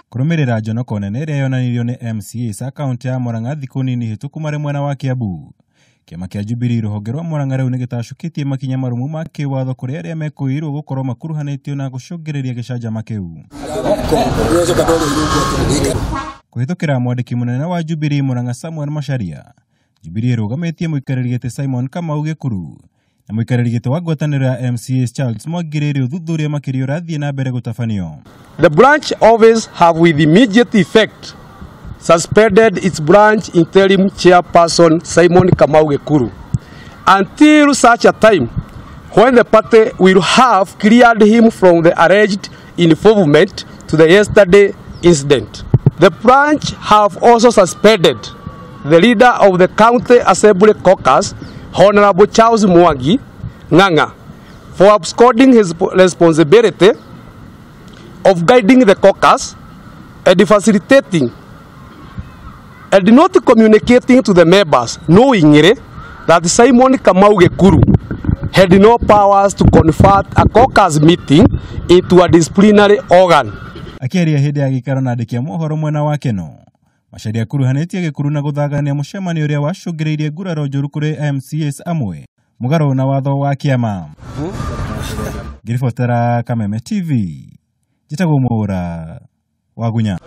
Kurumirira jonoko nene iria yonanirio ni MCA sa kaunti ya Murang'a thiku nini hituku mari mwena wa Kiambu. Kiama kia Jubilee ruhonge rwa Murang'a riu nigitacukitie makinya marumu ma kiwatho kuri aria mekuirwo gukorwo makuruhanitio na gucungiriria gicanjama kiu. Kuhitukira mwandiki munene wa Jubilee Murang'a Samuel Macharia, Jubilee irugamitie muikariri giti Simon Kamau Gikuru na muikariri giti wa ngwataniro ya MCA Mwangi uthuthuria makirio rathie na mbere gutafanio. The branch office have with immediate effect suspended its branch interim chairperson Simon Kamau Gikuru until such a time when the party will have cleared him from the alleged involvement to the yesterday incident. The branch have also suspended the leader of the County Assembly Caucus, Honorable Charles Mwangi Ng'ang'a, for absconding his responsibility of guiding the caucus and facilitating and not communicating to the members, knowingly that Simon Kamau Gikuru had no powers to convert a caucus meeting into a disciplinary organ. Akiaria hindi ya gikaro na andiki a mohoro mwena wake no Macharia kuruhanitie Gikuru na guthagania mucemanio uria wacungiriirie nguraro njuru kuri MCAs amwe mugaro na watho wa Kiama. Ngiribotera Kameme TV, jitagwo Mwora wa Gunya.